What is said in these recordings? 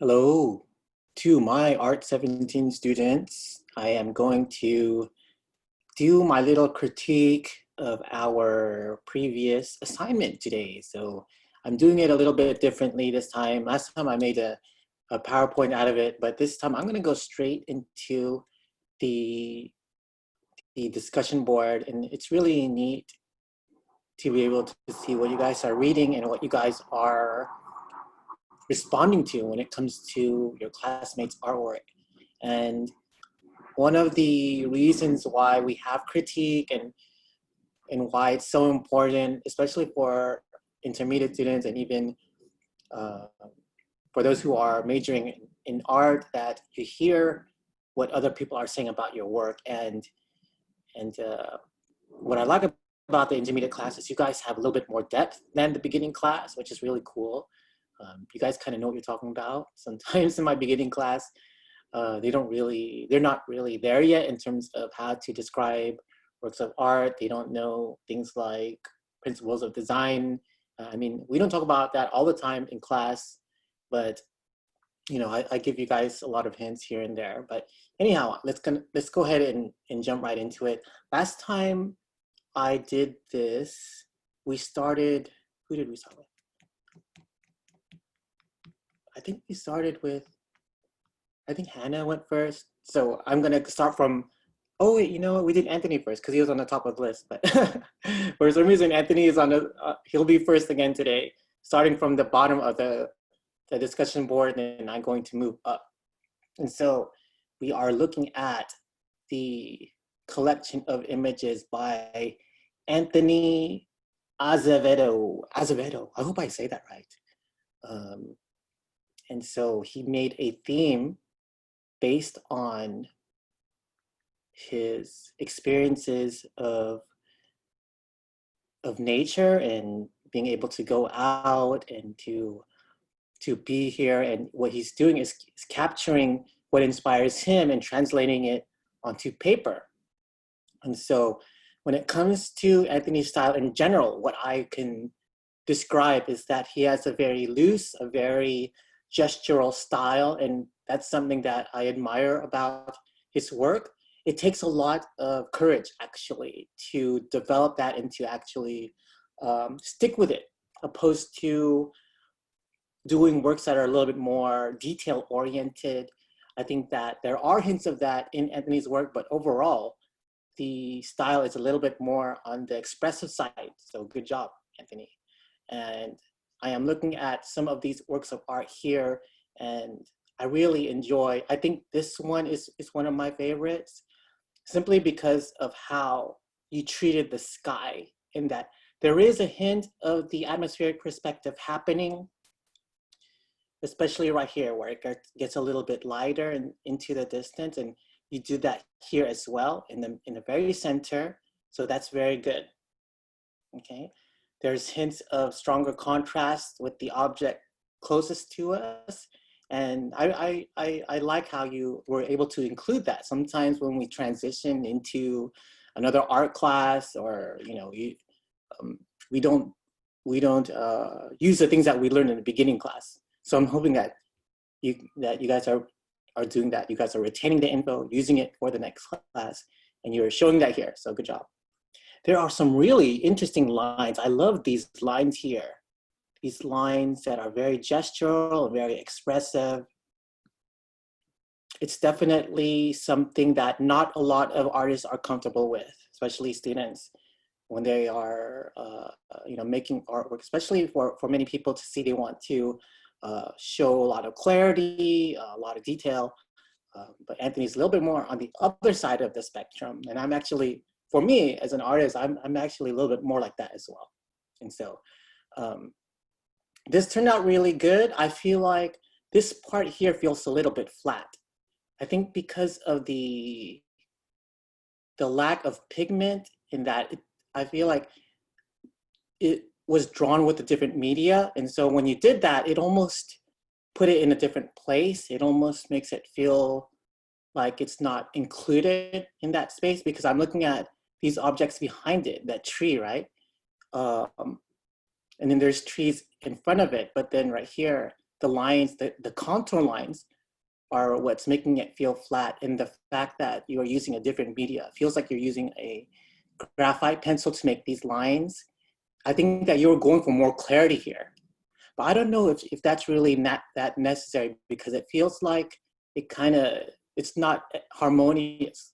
Hello to my ART 17 students. I am going to do my little critique of our previous assignment today. So I'm doing it a little bit differently this time. Last time I made a PowerPoint out of it, but this time I'm gonna go straight into the discussion board, and it's really neat to be able to see what you guys are reading and what you guys are responding to when it comes to your classmates' artwork. And one of the reasons why we have critique and why it's so important, especially for intermediate students and even for those who are majoring in art, that you hear what other people are saying about your work. And what I like about the intermediate class is you guys have a little bit more depth than the beginning class, which is really cool. You guys kind of know what you're talking about. Sometimes in my beginning class, they're not really there yet in terms of how to describe works of art. They don't know things like principles of design. I mean, we don't talk about that all the time in class, but you know, I give you guys a lot of hints here and there. But anyhow, let's go ahead and jump right into it. Last time I did this, we started, who did we start with? I think we started with, I think Hannah went first. So I'm gonna start from, oh wait, you know what? We did Anthony first because he was on the top of the list. But for some reason, Anthony is on the, he'll be first again today, starting from the bottom of the discussion board, and I'm going to move up. And so we are looking at the collection of images by Anthony Azevedo. I hope I say that right. And so he made a theme based on his experiences of nature and being able to go out and to be here. And what he's doing is capturing what inspires him and translating it onto paper. And so when it comes to Anthony's style in general, what I can describe is that he has a very loose, a very gestural style, and that's something that I admire about his work. It takes a lot of courage actually to develop that and to actually stick with it, opposed to doing works that are a little bit more detail oriented. I think that there are hints of that in Anthony's work, but overall, the style is a little bit more on the expressive side. So good job, Anthony. And I am looking at some of these works of art here, and I really enjoy, I think this one is one of my favorites, simply because of how you treated the sky, in that there is a hint of the atmospheric perspective happening, especially right here where it gets a little bit lighter and into the distance, and you do that here as well in the very center. So that's very good, okay? There's hints of stronger contrast with the object closest to us. And I like how you were able to include that. Sometimes when we transition into another art class, or you know, we don't use the things that we learned in the beginning class. So I'm hoping that you guys are doing that. You guys are retaining the info, using it for the next class, and you're showing that here. So good job. There are some really interesting lines. I love these lines here. These lines that are very gestural, very expressive. It's definitely something that not a lot of artists are comfortable with, especially students, when they are you know, making artwork, especially for many people to see. They want to show a lot of clarity, a lot of detail. But Anthony's a little bit more on the other side of the spectrum. And I'm actually, for me as an artist, I'm actually a little bit more like that as well. And so this turned out really good. I feel like this part here feels a little bit flat. I think because of the lack of pigment in that, I feel like it was drawn with a different media. And so when you did that, it almost put it in a different place. It almost makes it feel like it's not included in that space, because I'm looking at these objects behind it, that tree, right? And then there's trees in front of it, but then right here, the lines, the contour lines are what's making it feel flat. And the fact that you are using a different media, it feels like you're using a graphite pencil to make these lines. I think that you're going for more clarity here. But I don't know if that's really not that necessary, because it feels like it's not harmonious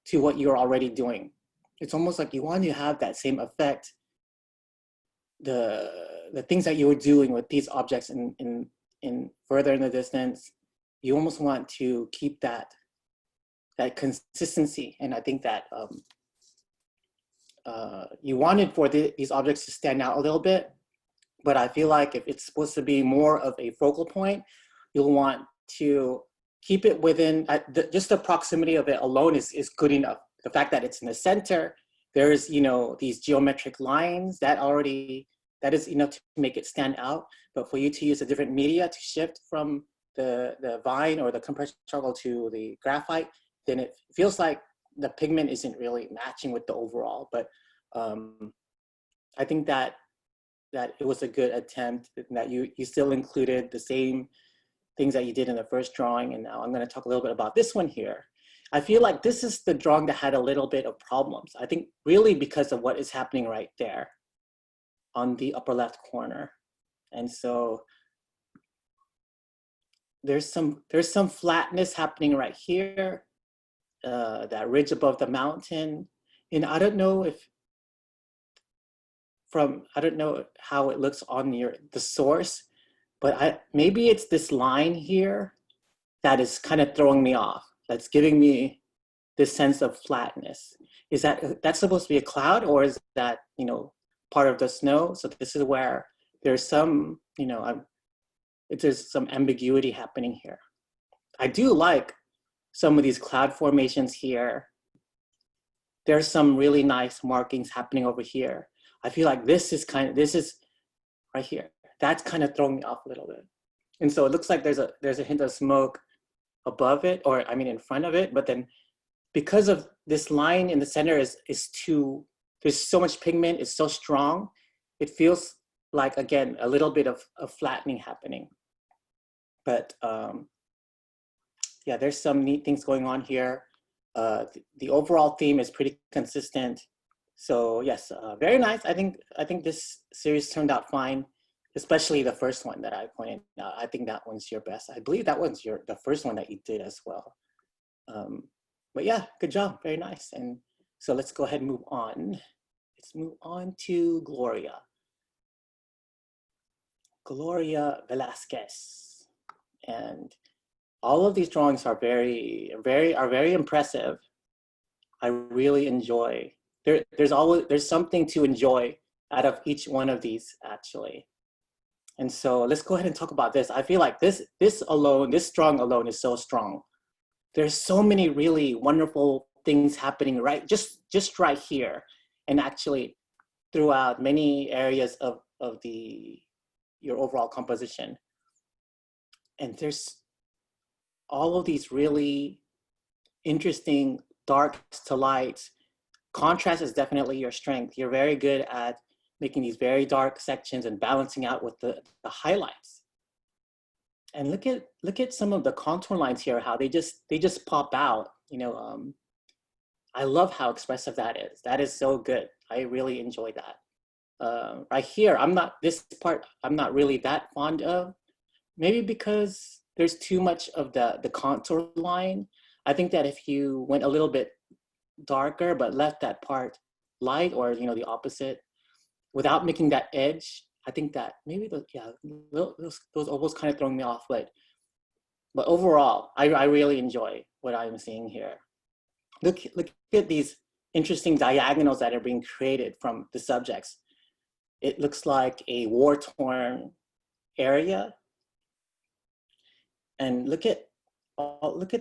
to what you're already doing. It's almost like you want to have that same effect, the things that you were doing with these objects in further in the distance. You almost want to keep that consistency. And I think that you wanted for these objects to stand out a little bit, but I feel like if it's supposed to be more of a focal point, you'll want to keep it within, just the proximity of it alone is good enough. The fact that it's in the center, there's, these geometric lines that is enough to make it stand out. But for you to use a different media to shift from the vine or the compression charcoal to the graphite, then it feels like the pigment isn't really matching with the overall. But I think that it was a good attempt, that you still included the same things that you did in the first drawing. And now I'm going to talk a little bit about this one here. I feel like this is the drawing that had a little bit of problems. I think really because of what is happening right there on the upper left corner. And so there's some flatness happening right here, that ridge above the mountain. And I don't know how it looks on the source, but maybe it's this line here that is kind of throwing me off. That's giving me this sense of flatness. Is that's supposed to be a cloud, or is that, part of the snow? So this is where there's some, there's some ambiguity happening here. I do like some of these cloud formations here. There's some really nice markings happening over here. I feel like this is right here. That's kind of throwing me off a little bit. And so it looks like there's a hint of smoke above it, or in front of it. But then because of this line in the center there's so much pigment, it's so strong, it feels like, again, a little bit of flattening happening. But yeah, there's some neat things going on here. The overall theme is pretty consistent. So yes, very nice. I think this series turned out fine, especially the first one that I pointed out. I think that one's your best. I believe that one's the first one that you did as well. But yeah, good job, very nice. And so let's go ahead and move on. Let's move on to Gloria. Gloria Velasquez. And all of these drawings are very impressive. I really enjoy. There's something to enjoy out of each one of these, actually. And so let's go ahead and talk about this. I feel like this drawing alone is so strong. There's so many really wonderful things happening just right here, and actually throughout many areas of your overall composition. And there's all of these really interesting darks to lights. Contrast is definitely your strength. You're very good at making these very dark sections and balancing out with the highlights. And look at some of the contour lines here, how they just pop out. I love how expressive that is. That is so good. I really enjoy that. Right here, this part I'm not really that fond of. Maybe because there's too much of the contour line. I think that if you went a little bit darker but left that part light, or the opposite, without making that edge, I think that maybe those ovals kind of throwing me off. But overall, I really enjoy what I'm seeing here. Look at these interesting diagonals that are being created from the subjects. It looks like a war-torn area. And look at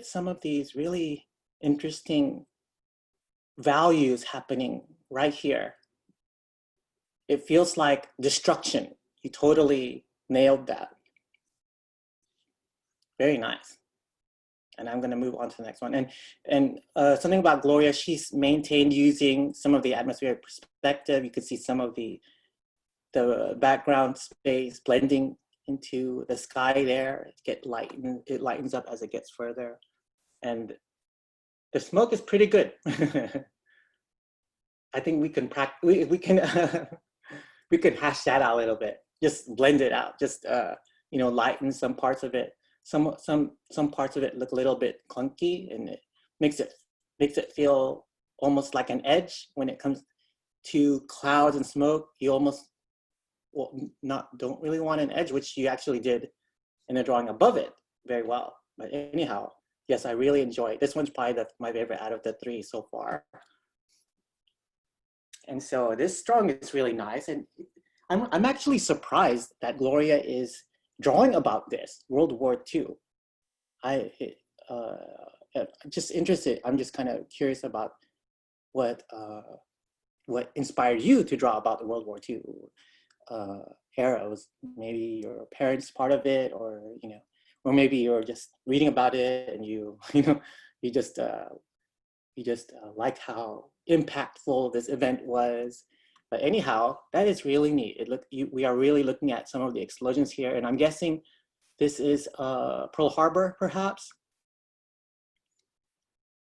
some of these really interesting values happening right here. It feels like destruction. You totally nailed that. Very nice. And I'm going to move on to the next one. And something about Gloria, she's maintained using some of the atmospheric perspective. You could see some of the background space blending into the sky there. It lightens up as it gets further. And the smoke is pretty good. I think we can we can we can hash that out a little bit. Just blend it out. Just you know, lighten some parts of it. Some parts of it look a little bit clunky, and it makes it feel almost like an edge when it comes to clouds and smoke. You almost don't really want an edge, which you actually did in the drawing above it very well. But anyhow, yes, I really enjoy it. This one's probably my favorite out of the three so far. And so this drawing is really nice. And I'm actually surprised that Gloria is drawing about this, World War II. I'm just interested. I'm just kind of curious about what inspired you to draw about the World War II era. Was maybe your parents part of it, or you know, or maybe you're just reading about it and you just like how impactful this event was. But anyhow, that is really neat. We are really looking at some of the explosions here, and I'm guessing this is Pearl Harbor, perhaps,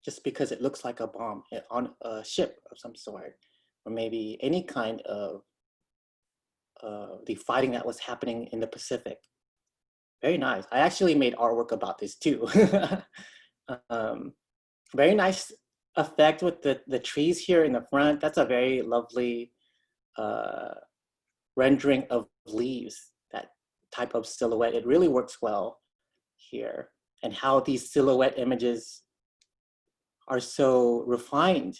just because it looks like a bomb on a ship of some sort, or maybe any kind of the fighting that was happening in the Pacific. Very nice. I actually made artwork about this too. Very nice effect with the trees here in the front. That's a very lovely rendering of leaves, that type of silhouette. It really works well here, and how these silhouette images are so refined.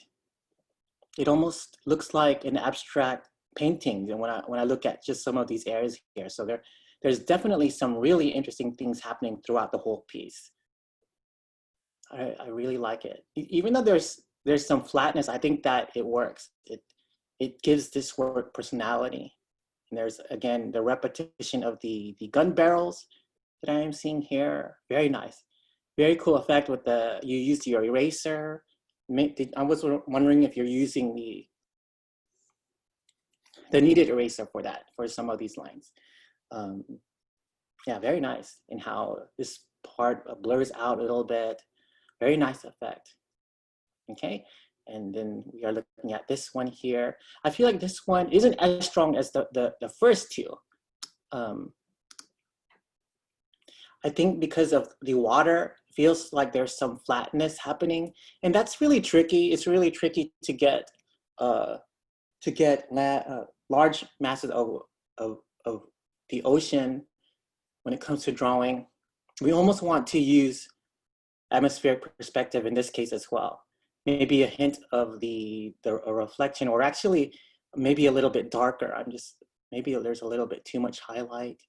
It almost looks like an abstract painting and when I look at just some of these areas here. So there's definitely some really interesting things happening throughout the whole piece. I really like it. Even though there's some flatness, I think that it works. It gives this work personality. And there's, again, the repetition of the gun barrels that I am seeing here. Very nice. Very cool effect with you used your eraser. I was wondering if you're using the kneaded eraser for some of these lines. Yeah, very nice. And how this part blurs out a little bit. Very nice effect. Okay, and then we are looking at this one here. I feel like this one isn't as strong as the first two. I think because of the water, feels like there's some flatness happening, and that's really tricky. It's really tricky to get large masses of the ocean when it comes to drawing. We almost want to use atmospheric perspective in this case as well. Maybe a hint of a reflection, or actually maybe a little bit darker. Maybe there's a little bit too much highlight.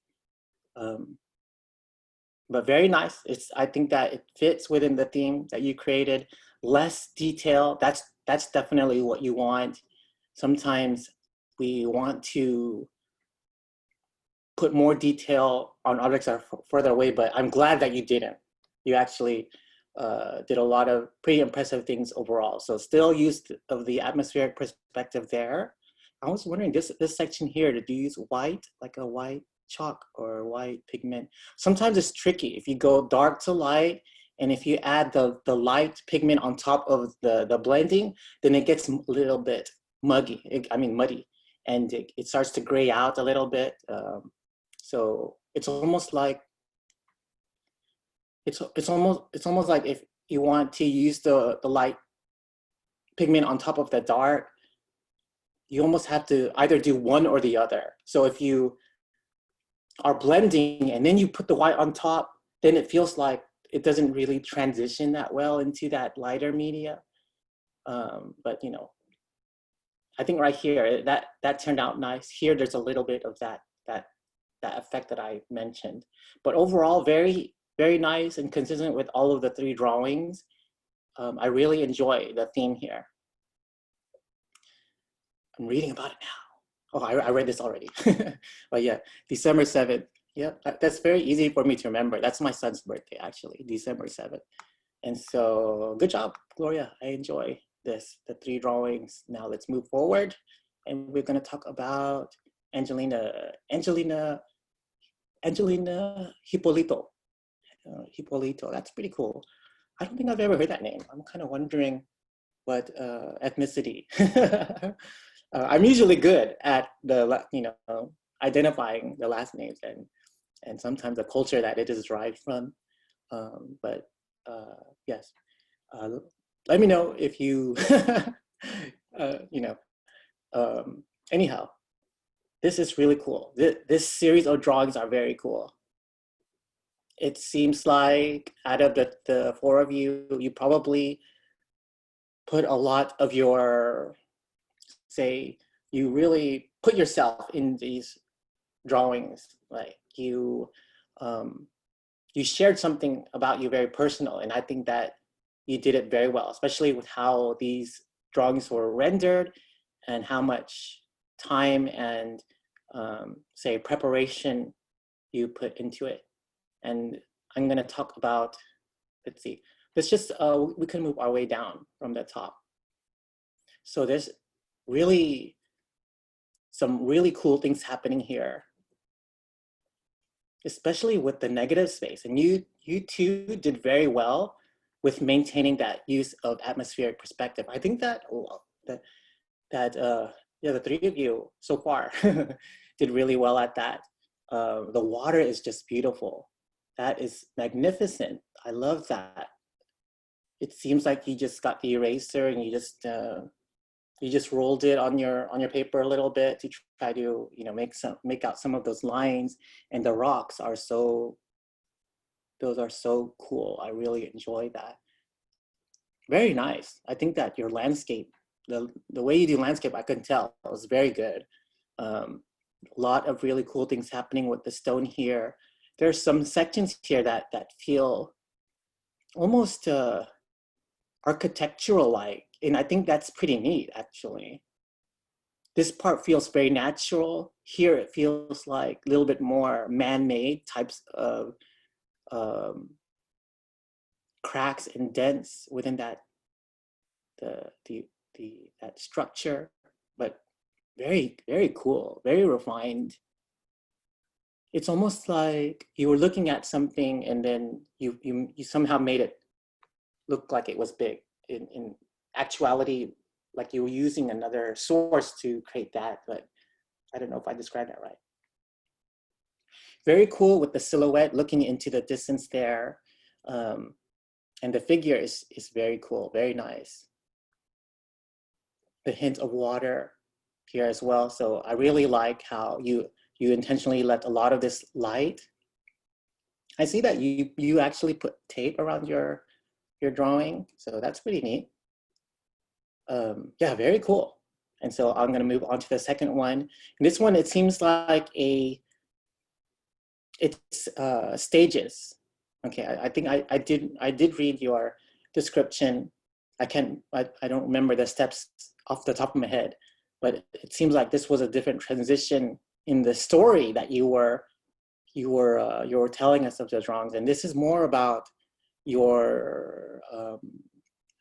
But very nice. I think that it fits within the theme that you created. Less detail, that's definitely what you want. Sometimes we want to put more detail on objects that are further away, but I'm glad that you didn't. You actually did a lot of pretty impressive things overall. So still used of the atmospheric perspective there. I was wondering, this section here, did you use white, like a white chalk or white pigment? Sometimes it's tricky. If you go dark to light, and if you add the light pigment on top of the blending, then it gets a little bit muddy, and it starts to gray out a little bit. So it's almost like it's almost like if you want to use the light pigment on top of the dark, you almost have to either do one or the other. So if you are blending and then you put the white on top, then it feels like it doesn't really transition that well into that lighter media. But you know, I think right here that turned out nice. Here there's a little bit of that effect that I mentioned, but overall very nice and consistent with all of the three drawings. I really enjoy the theme here. I'm reading about it now. Oh, I read this already. But yeah, December 7th. Yeah, that's very easy for me to remember. That's my son's birthday, actually, December 7th. And so good job, Gloria. I enjoy the three drawings. Now let's move forward. And we're going to talk about Angelina. Angelina Angelina Hippolito. Hippolito, that's pretty cool. I don't think I've ever heard that name. I'm kind of wondering what ethnicity. I'm usually good at the, identifying the last names and sometimes the culture that it is derived from. But yes, let me know if you, anyhow, this is really cool. This series of drawings are very cool. It seems like out of the four of you, you probably put a lot of your, say, you really put yourself in these drawings. Like you shared something about you very personal, and I think that you did it very well, especially with how these drawings were rendered and how much time and say preparation you put into it. And I'm going to talk about, let's see, let's just, we can move our way down from the top. So there's really some really cool things happening here, especially with the negative space. And you two did very well with maintaining that use of atmospheric perspective. I think that the three of you so far did really well at that. The water is just beautiful. That is magnificent. I love that. It seems like you just got the eraser and you just rolled it on your paper a little bit to try to make out some of those lines. And the rocks are those are so cool. I really enjoy that. Very nice. I think that your landscape, the way you do landscape, I can tell was very good. A lot of really cool things happening with the stone here. There's some sections here that feel almost architectural-like, and I think that's pretty neat, actually. This part feels very natural. Here it feels like a little bit more man-made types of cracks and dents within that that structure, but very, very cool, very refined. It's almost like you were looking at something and then you somehow made it look like it was big. In actuality, like you were using another source to create that, but I don't know if I described that right. Very cool with the silhouette looking into the distance there. And the figure is very cool, very nice. The hint of water here as well. So I really like how you intentionally let a lot of this light. I see that you actually put tape around your drawing, so that's pretty neat. Yeah, very cool. And so I'm gonna move on to the second one. And this one, it seems like it's stages. Okay, I think I did read your description. I don't remember the steps off the top of my head, but it seems like this was a different transition in the story that you were telling us of the drawings, and this is more about your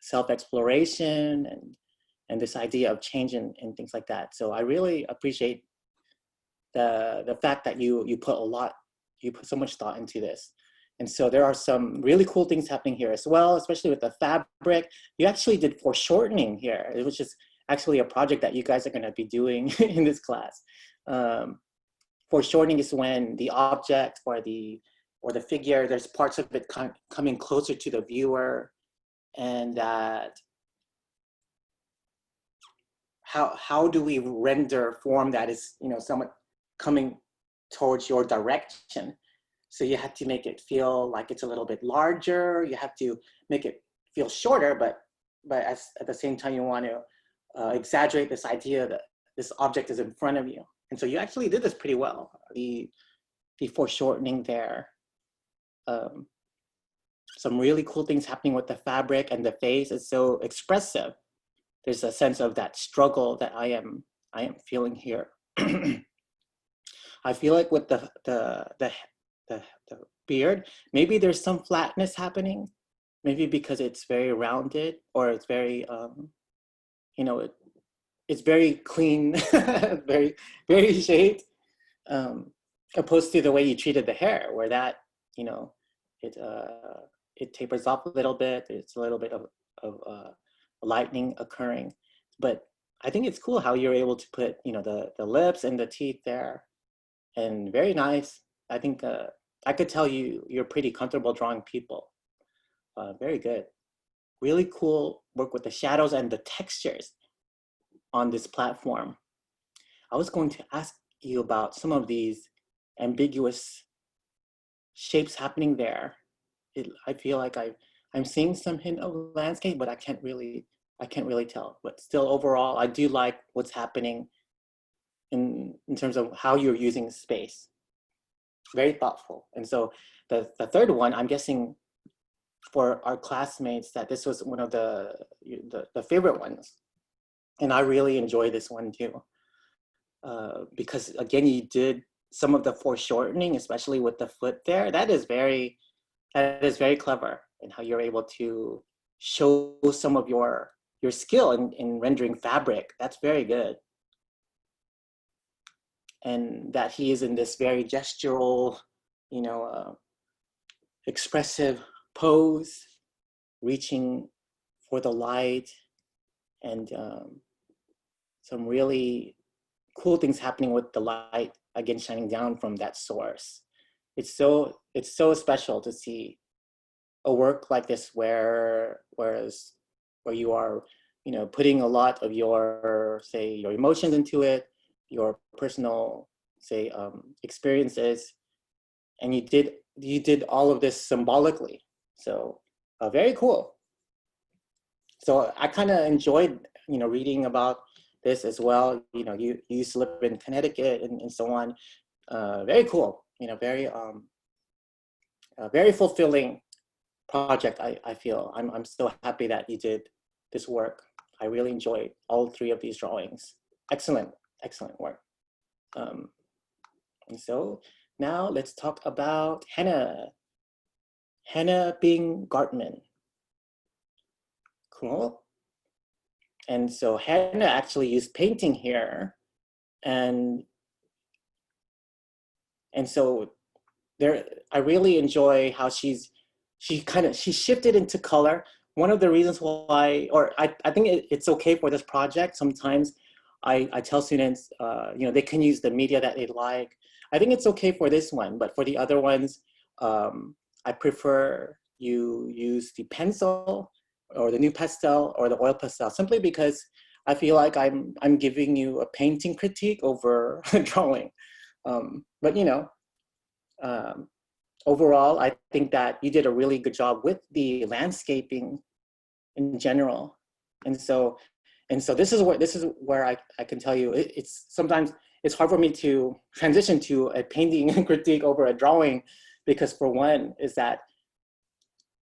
self-exploration and this idea of change and things like that. So I really appreciate the fact that you put so much thought into this. And so there are some really cool things happening here as well, especially with the fabric. You actually did foreshortening here, which is actually a project that you guys are going to be doing in this class. Foreshortening is when the object or the figure, there's parts of it coming closer to the viewer, and that how do we render form that is somewhat coming towards your direction. So you have to make it feel like it's a little bit larger. You have to make it feel shorter, but at the same time you want to exaggerate this idea that this object is in front of you. And so you actually did this pretty well. The foreshortening there. Some really cool things happening with the fabric, and the face is so expressive. There's a sense of that struggle that I am feeling here. I feel like with the beard, maybe there's some flatness happening, maybe because it's very rounded, or it's very it's very clean, very, very shaped. opposed to the way you treated the hair, where that, you know, it tapers off a little bit. It's a little bit of lightening occurring, but I think it's cool how you're able to put, you know, the lips and the teeth there, and very nice. I think I could tell you're pretty comfortable drawing people. Very good. Really cool work with the shadows and the textures on this platform. I was going to ask you about some of these ambiguous shapes happening there. I feel like I'm seeing some hint of landscape, but I can't really tell. But still, overall, I do like what's happening in terms of how you're using space. Very thoughtful. And so the third one, I'm guessing for our classmates that this was one of the favorite ones. And I really enjoy this one too. Because again, you did some of the foreshortening, especially with the foot there. That is very clever in how you're able to show some of your skill in rendering fabric. That's very good. And that he is in this very gestural, you know, expressive pose, reaching for the light, and some really cool things happening with the light again shining down from that source. It's so special to see a work like this where you are, you know, putting a lot of your, say, your emotions into it, your personal, say, experiences, and you did all of this symbolically. So very cool. So I kind of enjoyed, you know, reading about this as well. You know, you used to live in Connecticut and so on. Very cool. You know, very fulfilling project. I feel I'm so happy that you did this work. I really enjoyed all three of these drawings. Excellent work. And so now let's talk about Hannah. Hannah being Gartman. Cool. And so Hannah actually used painting here, and so there, I really enjoy how she shifted into color. One of the reasons why, or I think it's okay for this project. Sometimes I tell students, you know, they can use the media that they like. I think it's okay for this one, but for the other ones, I prefer you use the pencil or the new pastel or the oil pastel, simply because I feel like I'm giving you a painting critique over a drawing. But you know, overall, I think that you did a really good job with the landscaping in general. And so this is where I can tell you, it's sometimes it's hard for me to transition to a painting critique over a drawing, because for one is that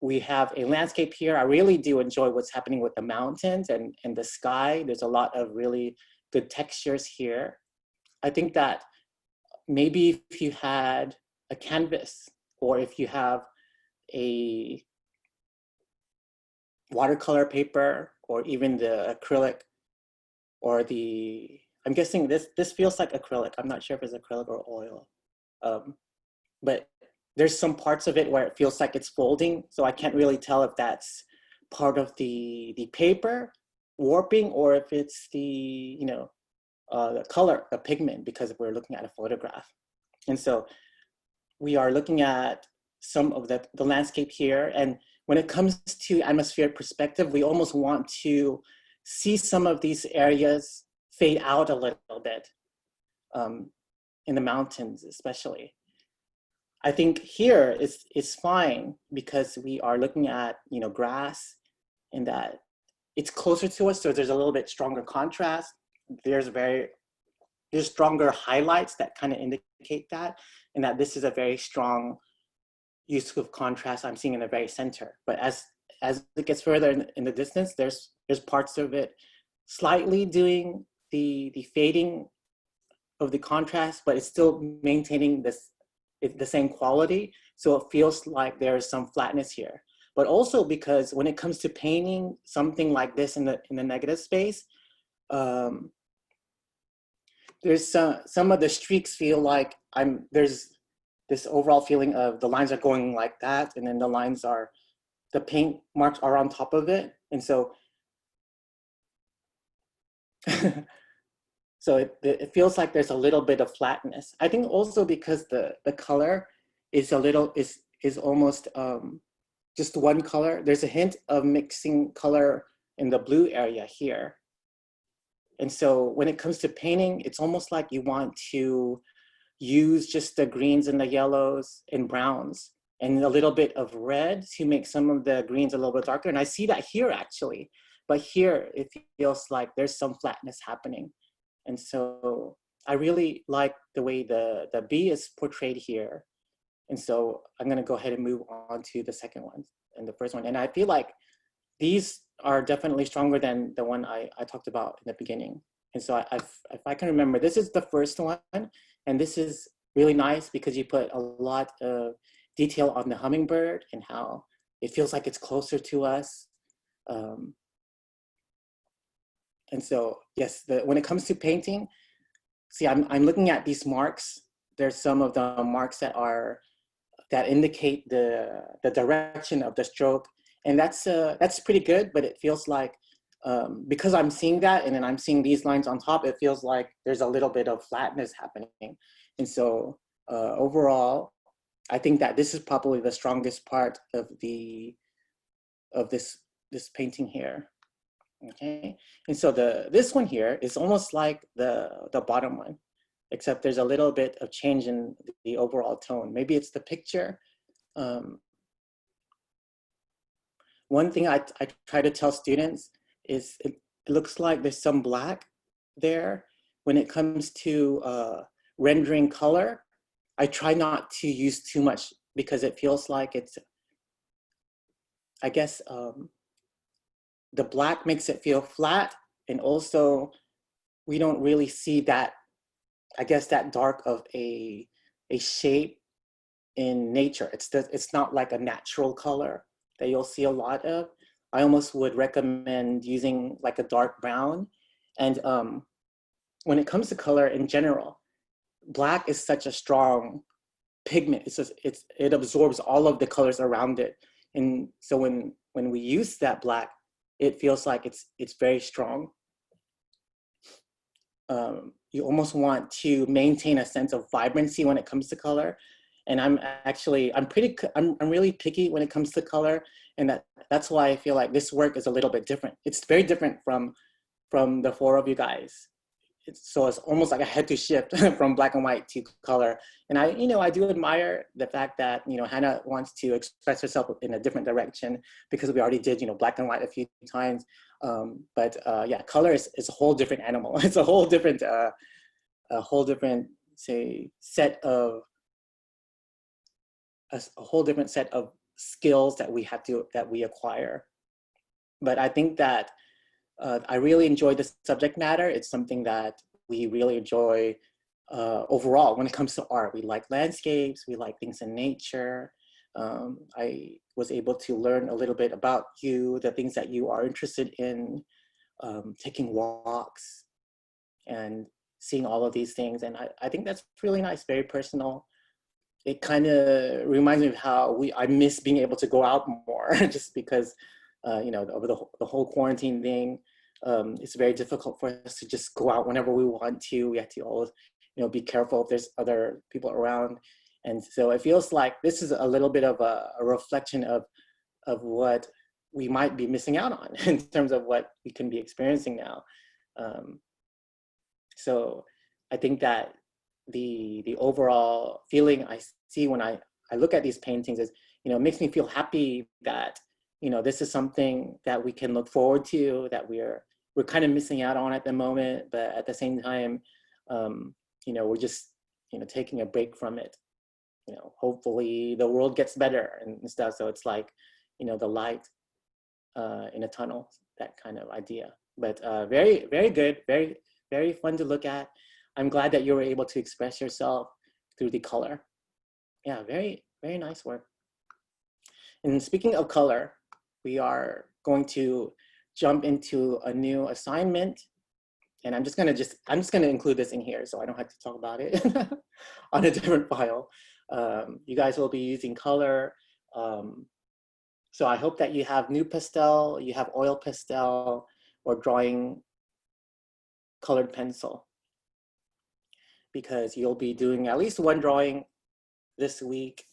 we have a landscape here. I really do enjoy what's happening with the mountains and the sky. There's a lot of really good textures here. I think that maybe if you had a canvas, or if you have a watercolor paper, or even the acrylic, or I'm guessing this feels like acrylic. I'm not sure if it's acrylic or oil. But there's some parts of it where it feels like it's folding, so I can't really tell if that's part of the paper warping, or if it's the, you know, the color, the pigment, because we're looking at a photograph. And so we are looking at some of the landscape here, and when it comes to atmospheric perspective, we almost want to see some of these areas fade out a little bit, in the mountains especially. I think here it's fine because we are looking at, you know, grass, and that it's closer to us, so there's a little bit stronger contrast. There's stronger highlights that kind of indicate that, and that this is a very strong use of contrast I'm seeing in the very center. But as it gets further in the distance, there's parts of it slightly doing the fading of the contrast, but it's still maintaining the same quality. So it feels like there is some flatness here. But also because when it comes to painting something like this in the negative space, there's some of the streaks feel like there's this overall feeling of the lines are going like that, and then the paint marks are on top of it. And so, so it feels like there's a little bit of flatness. I think also because the color is is almost just one color. There's a hint of mixing color in the blue area here. And so when it comes to painting, it's almost like you want to use just the greens and the yellows and browns and a little bit of red to make some of the greens a little bit darker. And I see that here actually, but here it feels like there's some flatness happening. And so I really like the way the bee is portrayed here. And so I'm gonna go ahead and move on to the second one and the first one. And I feel like these are definitely stronger than the one I talked about in the beginning. And so if I can remember, this is the first one, and this is really nice because you put a lot of detail on the hummingbird and how it feels like it's closer to us. And so, yes, when it comes to painting, see, I'm looking at these marks. There's some of the marks that indicate the direction of the stroke. And that's pretty good, but it feels like, because I'm seeing that and then I'm seeing these lines on top, it feels like there's a little bit of flatness happening. And so overall, I think that this is probably the strongest part of this painting here. Okay, and so this one here is almost like the bottom one, except there's a little bit of change in the overall tone. Maybe it's the picture. One thing I try to tell students is it looks like there's some black there. When it comes to rendering color, I try not to use too much because it feels like it's, I guess, the black makes it feel flat, and also we don't really see that, I guess, that dark of a shape in nature. It's not like a natural color that you'll see a lot of. I almost would recommend using like a dark brown. And when it comes to color in general, black is such a strong pigment. It absorbs all of the colors around it. And so when we use that black, it feels like it's very strong. You almost want to maintain a sense of vibrancy when it comes to color. And I'm really picky when it comes to color. And that's why I feel like this work is a little bit different. It's very different from the four of you guys. So it's almost like I had to shift from black and white to color. And I do admire the fact that, Hannah wants to express herself in a different direction because we already did, black and white a few times. But yeah, color is a whole different animal. It's a whole different, say, a whole different set of skills that we acquire. But I think that I really enjoy the subject matter. It's something that we really enjoy overall when it comes to art. We like landscapes, we like things in nature. I was able to learn a little bit about you, the things that you are interested in, taking walks and seeing all of these things. And I think that's really nice, very personal. It kind of reminds me of how I miss being able to go out more just because, over the whole quarantine thing, it's very difficult for us to just go out whenever we want to. We have to always, be careful if there's other people around. And so it feels like this is a little bit of a reflection of what we might be missing out on in terms of what we can be experiencing now. So I think that the overall feeling I see when I look at these paintings is, it makes me feel happy that, this is something that we can look forward to, that we're kind of missing out on at the moment, but at the same time, we're just, taking a break from it. Hopefully the world gets better and stuff. So it's like, the light in a tunnel, that kind of idea. But very, very good, very, very fun to look at. I'm glad that you were able to express yourself through the color. Yeah, very, very nice work. And speaking of color, we are going to jump into a new assignment. And I'm just gonna include this in here so I don't have to talk about it on a different file. You guys will be using color. So I hope that you have new pastel, you have oil pastel, or drawing colored pencil, because you'll be doing at least one drawing this week.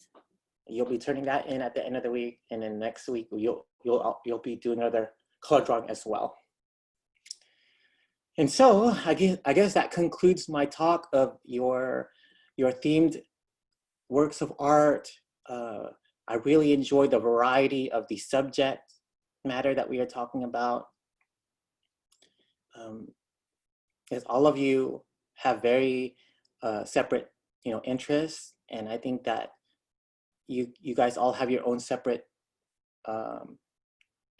You'll be turning that in at the end of the week, and then next week you'll be doing another color drawing as well. And so I guess that concludes my talk of your themed works of art. I really enjoyed the variety of the subject matter that we are talking about. As all of you have very separate, interests, and I think that you guys all have your own separate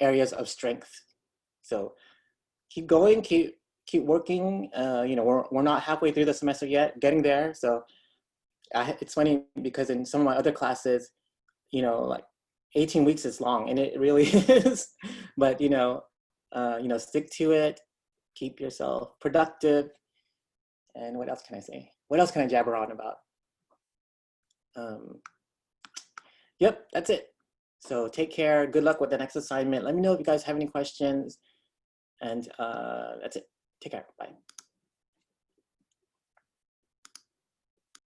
areas of strength. So keep going, keep working. We're not halfway through the semester yet, getting there. So it's funny because in some of my other classes, like 18 weeks is long, and it really is. But stick to it, keep yourself productive. And what else can I say? What else can I jabber on about? Yep, that's it. So take care. Good luck with the next assignment. Let me know if you guys have any questions. And that's it. Take care. Bye.